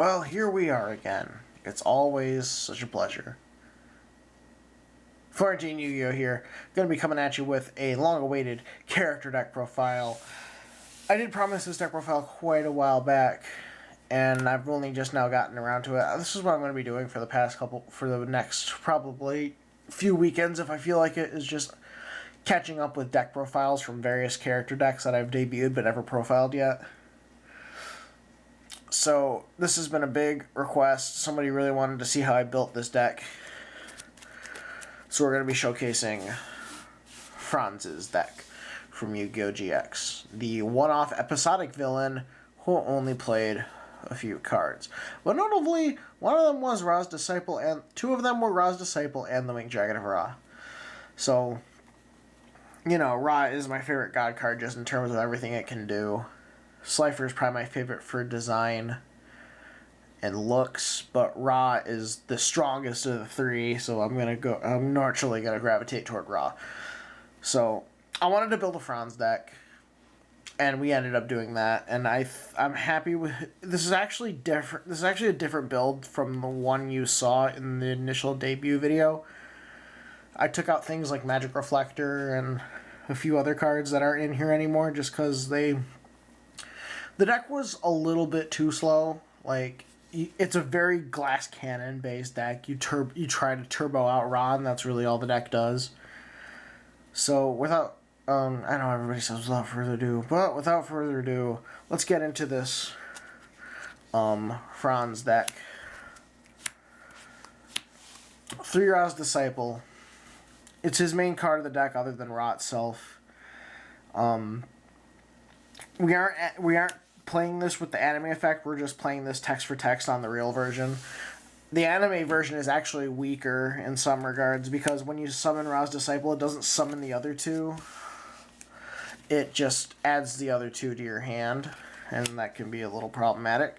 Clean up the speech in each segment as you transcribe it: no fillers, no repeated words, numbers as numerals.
Well, here we are again. It's always such a pleasure. Florentine Yu-Gi-Oh! Here, going to be coming at you with a long-awaited character deck profile. I did promise this deck profile quite a while back, and I've only just now gotten around to it. This is what I'm going to be doing for the next probably few weekends, if I feel like it, is just catching up with deck profiles from various character decks that I've debuted but never profiled yet. So this has been a big request. Somebody really wanted to see how I built this deck. So we're going to be showcasing Franz's deck from Yu-Gi-Oh! GX. The one-off episodic villain who only played a few cards. But notably, one of them was Ra's Disciple, and two of them were Ra's Disciple and the Winged Dragon of Ra. So, you know, Ra is my favorite god card just in terms of everything it can do. Slifer is probably my favorite for design and looks, but Ra is the strongest of the three, so I'm naturally gonna gravitate toward Ra. So I wanted to build a Franz deck, and we ended up doing that, and I'm happy with this. Is actually different. This is actually a different build from the one you saw in the initial debut video. I took out things like Magic Reflector and a few other cards that aren't in here anymore just because the deck was a little bit too slow. Like, it's a very glass cannon based deck. You try to turbo out Ra, and that's really all the deck does. So without I know everybody says without further ado, but without further ado, let's get into this Franz deck. 3 Ra's Disciple. It's his main card of the deck other than Ra itself. We aren't playing this with the anime effect. We're just playing this text for text on the real version. The anime version is actually weaker in some regards because when you summon Ra's Disciple, it doesn't summon the other two. It just adds the other two to your hand, and that can be a little problematic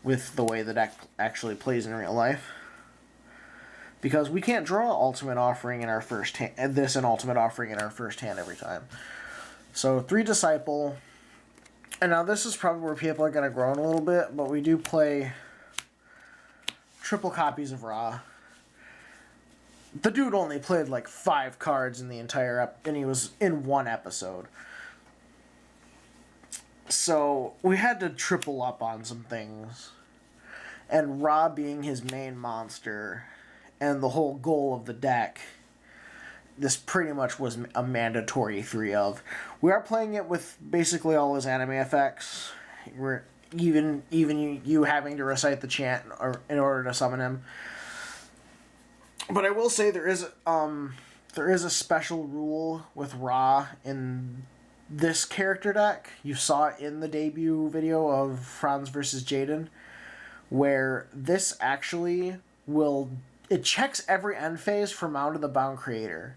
with the way the deck actually plays in real life. Because we can't draw Ultimate Offering in our first hand, and Ultimate Offering in our first hand every time. So 3 Disciple. And now this is probably where people are going to groan a little bit, but we do play triple copies of Ra. The dude only played like 5 cards in the entire and he was in one episode. So we had to triple up on some things. And Ra being his main monster and the whole goal of the deck, this pretty much was a mandatory 3 of. We are playing it with basically all his anime effects. We're even you having to recite the chant in order to summon him. But I will say there is a special rule with Ra in this character deck. You saw it in the debut video of Franz vs. Jaden, where this actually it checks every end phase for Mound of the Bound Creator.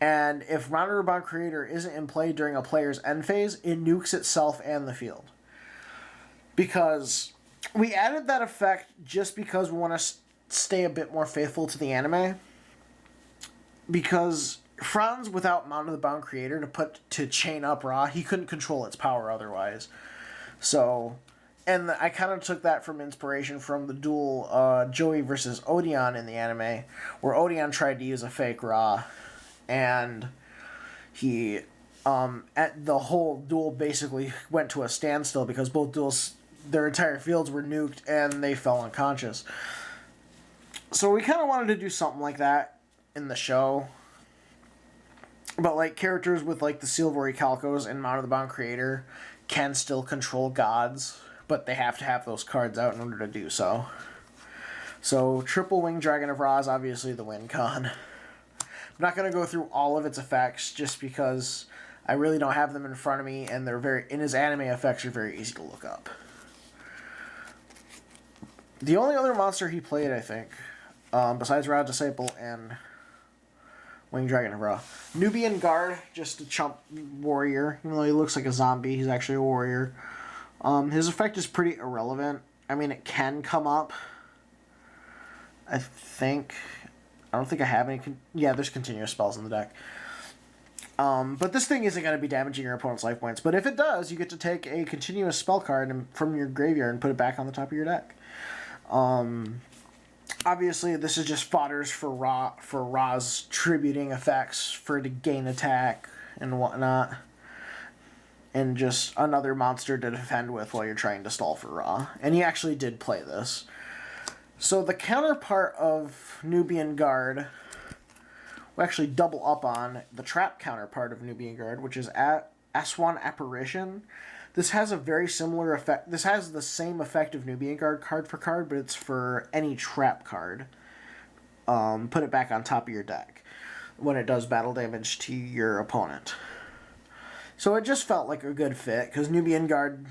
And if Mound of the Bound Creator isn't in play during a player's end phase, it nukes itself and the field. Because we added that effect just because we want to stay a bit more faithful to the anime. Because Franz, without Mound of the Bound Creator to chain up Ra, he couldn't control its power otherwise. So, and I kind of took that from inspiration from the duel Joey versus Odeon in the anime, where Odeon tried to use a fake Ra. And he, at the whole duel basically went to a standstill because both duels, their entire fields were nuked and they fell unconscious. So we kind of wanted to do something like that in the show. But like characters with like the Silvery Calcos and Mound of the Bound Creator can still control gods, but they have to have those cards out in order to do so. So Triple Winged Dragon of Ra is obviously the win con. I'm not going to go through all of its effects just because I really don't have them in front of me, and his anime effects are very easy to look up. The only other monster he played, I think, besides Ra's Disciple and Winged Dragon of Ra, Nubian Guard, just a chump warrior. Even though he looks like a zombie, he's actually a warrior. His effect is pretty irrelevant. I mean, it can come up, I think. I don't think I have any. Yeah, there's continuous spells in the deck. But this thing isn't going to be damaging your opponent's life points. But if it does, you get to take a continuous spell card from your graveyard and put it back on the top of your deck. Obviously, this is just fodders for Ra's tributing effects for to gain attack and whatnot. And just another monster to defend with while you're trying to stall for Ra. And he actually did play this. So the counterpart of Nubian Guard, we actually double up on the trap counterpart of Nubian Guard, which is Aswan Apparition. This has a very similar effect. This has the same effect of Nubian Guard card for card, but it's for any trap card. Put it back on top of your deck when it does battle damage to your opponent. So it just felt like a good fit, because Nubian Guard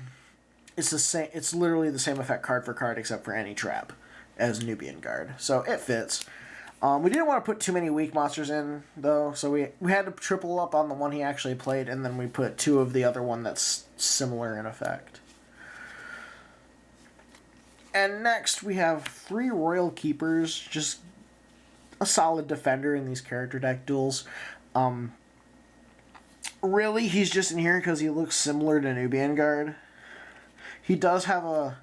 is the same. It's literally the same effect card for card except for any trap as Nubian Guard. So it fits. We didn't want to put too many weak monsters in, though, so we had to triple up on the one he actually played, and then we put 2 of the other one that's similar in effect. And next we have 3 Royal Keepers, just a solid defender in these character deck duels. Really, he's just in here because he looks similar to Nubian Guard. He does have a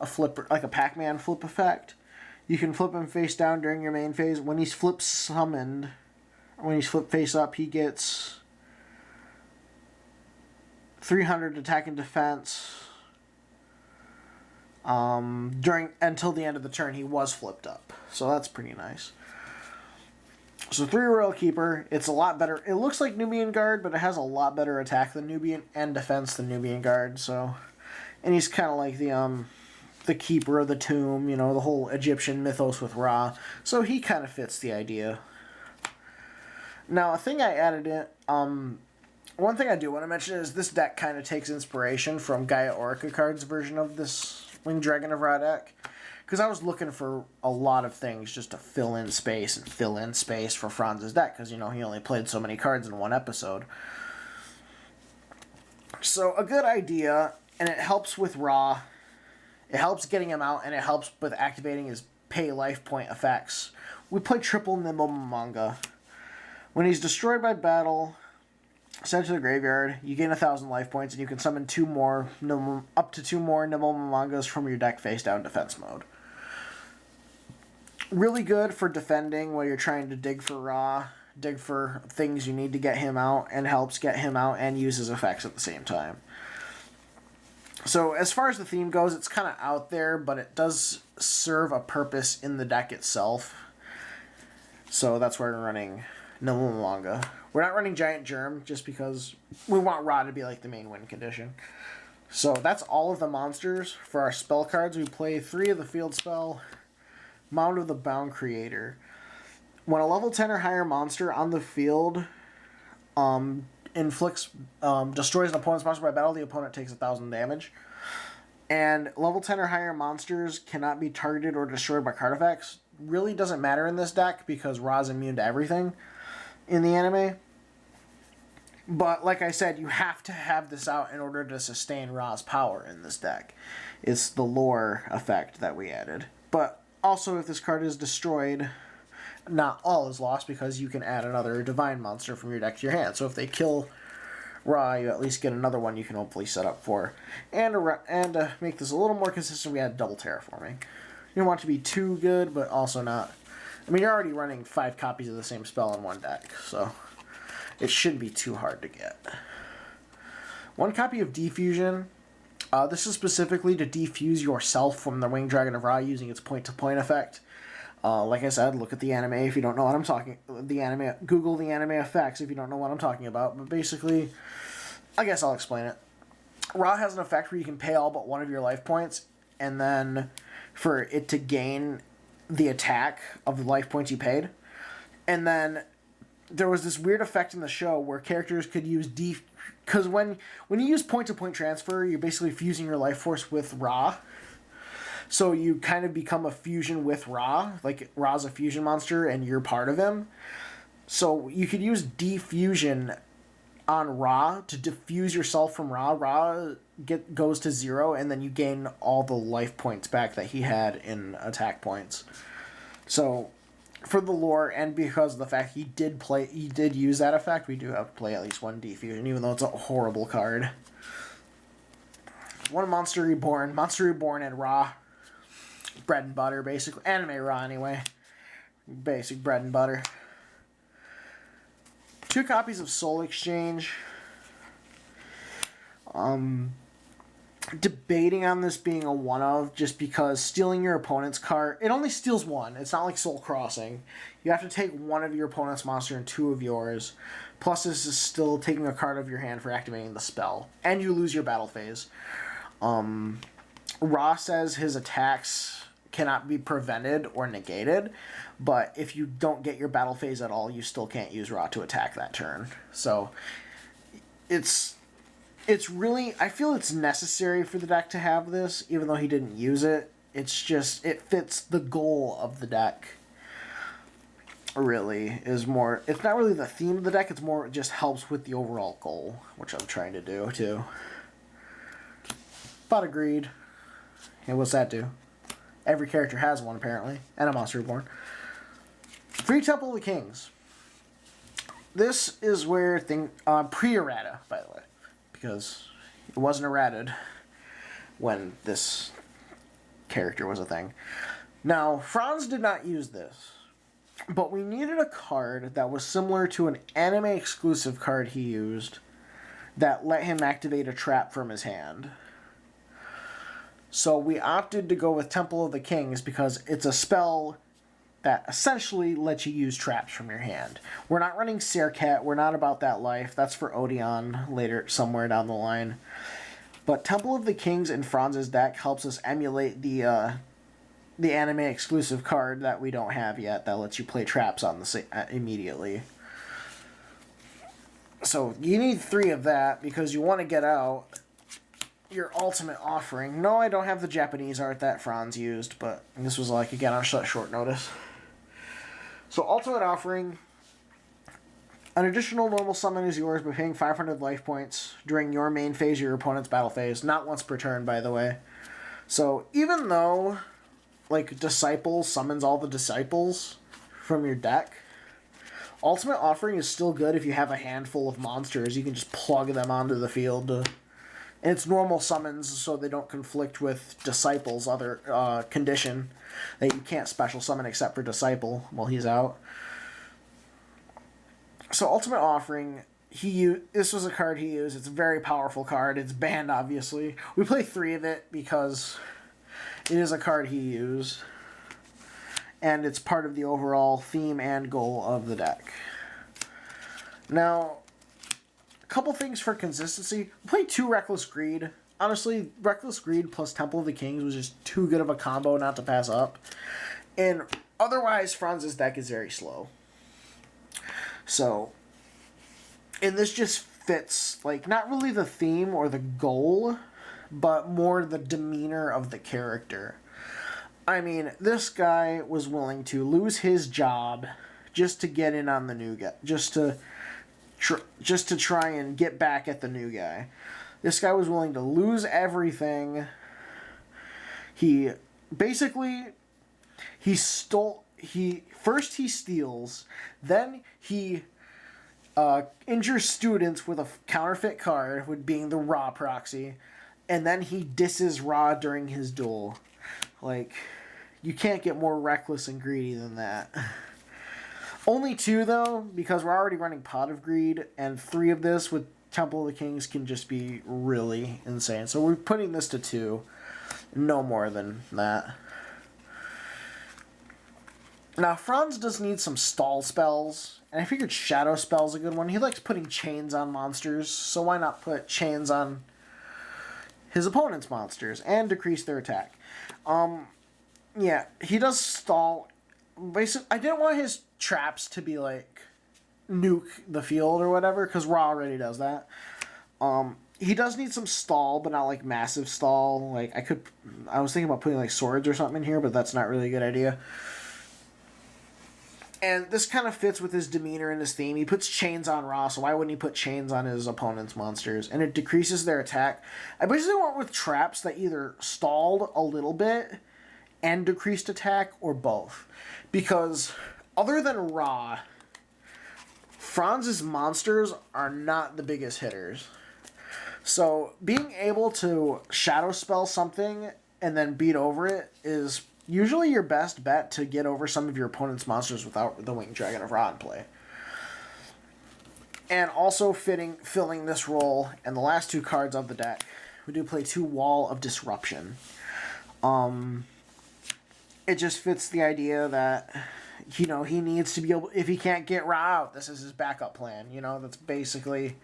flip, like a Pac-Man flip effect. You can flip him face down during your main phase. When he's flip summoned, when he's flip face up, he gets 300 attack and defense. Until the end of the turn, he was flipped up, so that's pretty nice. So 3 Royal Keeper, it's a lot better. It looks like Nubian Guard, but it has a lot better attack than Nubian and defense than Nubian Guard. So, and he's kind of like the keeper of the tomb, you know, the whole Egyptian mythos with Ra. So he kind of fits the idea. Now, a thing I added in, one thing I do want to mention is this deck kind of takes inspiration from Gaia Orica Card's version of this Winged Dragon of Ra deck. Because I was looking for a lot of things just to fill in space for Franz's deck. Because, you know, he only played so many cards in one episode. So, a good idea, and it helps with Ra. It helps getting him out, and it helps with activating his pay life point effects. We play triple Nimble Momonga. When he's destroyed by battle, sent to the graveyard, you gain 1,000 life points, and you can summon up to 2 more Nimble Momongas from your deck face down defense mode. Really good for defending while you're trying to dig for Ra, dig for things you need to get him out, and helps get him out and use his effects at the same time. So as far as the theme goes, it's kind of out there, but it does serve a purpose in the deck itself. So that's why we're running Nimble Momonga. We're not running Giant Germ just because we want Ra to be like the main win condition. So that's all of the monsters. For our spell cards, we play 3 of the field spell, Mound of the Bound Creator. When a level 10 or higher monster on the field destroys an opponent's monster by battle, the opponent takes 1,000 damage. And level 10 or higher monsters cannot be targeted or destroyed by card effects. Really doesn't matter in this deck because Ra's immune to everything in the anime. But like I said, you have to have this out in order to sustain Ra's power in this deck. It's the lore effect that we added. But also, if this card is destroyed, not all is lost because you can add another divine monster from your deck to your hand. So if they kill Ra, you at least get another one you can hopefully set up for. And to make this a little more consistent, we add double terraforming. You don't want it to be too good, but also not. I mean, you're already running 5 copies of the same spell in one deck, so it shouldn't be too hard to get. 1 copy of Defusion. This is specifically to defuse yourself from the Winged Dragon of Ra using its point-to-point effect. Like I said, look at the anime if you don't know what I'm talking. Google the anime effects if you don't know what I'm talking about. But basically, I guess I'll explain it. Ra has an effect where you can pay all but 1 of your life points, and then for it to gain the attack of the life points you paid. And then there was this weird effect in the show where characters could use because when you use point-to-point transfer, you're basically fusing your life force with Ra. So you kind of become a fusion with Ra. Like, Ra's a fusion monster, and you're part of him. So you could use defusion on Ra to diffuse yourself from Ra. Ra goes to 0, and then you gain all the life points back that he had in attack points. So for the lore, and because of the fact he did use that effect, we do have to play at least 1 defusion, even though it's a horrible card. 1 Monster Reborn and Ra. bread and butter, basically. Anime Raw, anyway. Basic bread and butter. 2 copies of Soul Exchange. Debating on this being a one of, just because stealing your opponent's card, it only steals 1. It's not like Soul Crossing. You have to take 1 of your opponent's monster and 2 of yours. Plus, this is still taking a card of your hand for activating the spell, and you lose your battle phase. Ra says his attacks cannot be prevented or negated, but if you don't get your battle phase at all, you still can't use Ra to attack that turn. So it's really, I feel it's necessary for the deck to have this, even though he didn't use it. It's just, it fits the goal of the deck. Really, is more, it's not really the theme of the deck, it's more, it just helps with the overall goal, which I'm trying to do, too. But agreed. Okay, what's that do? Every character has one, apparently, and a Monster Reborn. Free Temple of the Kings. This is where pre-errata, by the way, because it wasn't errated when this character was a thing. Now, Franz did not use this, but we needed a card that was similar to an anime-exclusive card he used that let him activate a trap from his hand. So we opted to go with Temple of the Kings because it's a spell that essentially lets you use traps from your hand. We're not running Serket, we're not about that life. That's for Odeon later, somewhere down the line. But Temple of the Kings in Franz's deck helps us emulate the anime exclusive card that we don't have yet that lets you play traps on the immediately. So you need 3 of that because you want to get out your Ultimate Offering. No, I don't have the Japanese art that Franz used, but this was like, again, on short notice. So Ultimate Offering, an additional normal summon is yours by paying 500 life points during your main phase or your opponent's battle phase. Not once per turn, by the way. So even though, like, Disciple summons all the Disciples from your deck, Ultimate Offering is still good if you have a handful of monsters. You can just plug them onto the field. And it's normal summons, so they don't conflict with Disciple's other condition that you can't special summon except for Disciple while he's out. So Ultimate Offering, this was a card he used. It's a very powerful card. It's banned, obviously. We play 3 of it because it is a card he used. And it's part of the overall theme and goal of the deck. Now, a couple things for consistency. We played 2 Reckless Greed. Honestly, Reckless Greed plus Temple of the Kings was just too good of a combo not to pass up. And otherwise, Franz's deck is very slow. So, and this just fits, like, not really the theme or the goal, but more the demeanor of the character. I mean, this guy was willing to lose his job just to get in on the new guy, just to try and get back at the new guy. This guy was willing to lose everything. He steals, then he injures students with a counterfeit card, with being the Ra proxy, and then he disses Ra during his duel. Like, you can't get more reckless and greedy than that. Only 2, though, because we're already running Pot of Greed, and 3 of this with Temple of the Kings can just be really insane. So we're putting this to 2. No more than that. Now, Franz does need some stall spells, and I figured Shadow Spell's a good one. He likes putting chains on monsters, so why not put chains on his opponent's monsters and decrease their attack? Yeah, he does stall. Basically, I didn't want his traps to be like nuke the field or whatever, because Ra already does that. He does need some stall, but not like massive stall. Like, I was thinking about putting like swords or something in here, but that's not really a good idea. And this kind of fits with his demeanor and his theme. He puts chains on Ra, so why wouldn't he put chains on his opponent's monsters? And it decreases their attack. I basically went with traps that either stalled a little bit and decreased attack, or both. Because other than Ra, Franz's monsters are not the biggest hitters. So being able to Shadow Spell something and then beat over it is usually your best bet to get over some of your opponent's monsters without the Winged Dragon of Ra in play. And also filling this role, and the last 2 cards of the deck, we do play 2 Wall of Disruption. It just fits the idea that, you know, he needs to be able, if he can't get Ra out, this is his backup plan. You know, that's basically,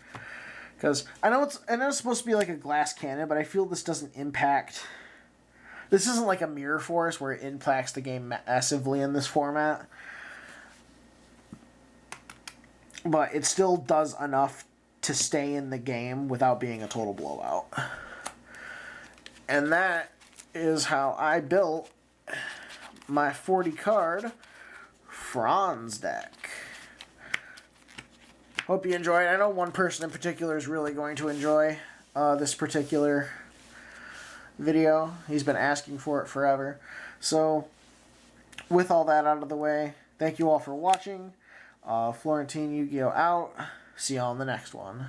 because I know it's supposed to be like a glass cannon, but I feel this doesn't impact. This isn't like a Mirror Force where it impacts the game massively in this format. But it still does enough to stay in the game without being a total blowout. And that is how I built my 40 card Franz deck. Hope you enjoyed. I know one person in particular is really going to enjoy this particular video. He's been asking for it forever. So, with all that out of the way, thank you all for watching. Florentine Yu-Gi-Oh! Out. See y'all in the next one.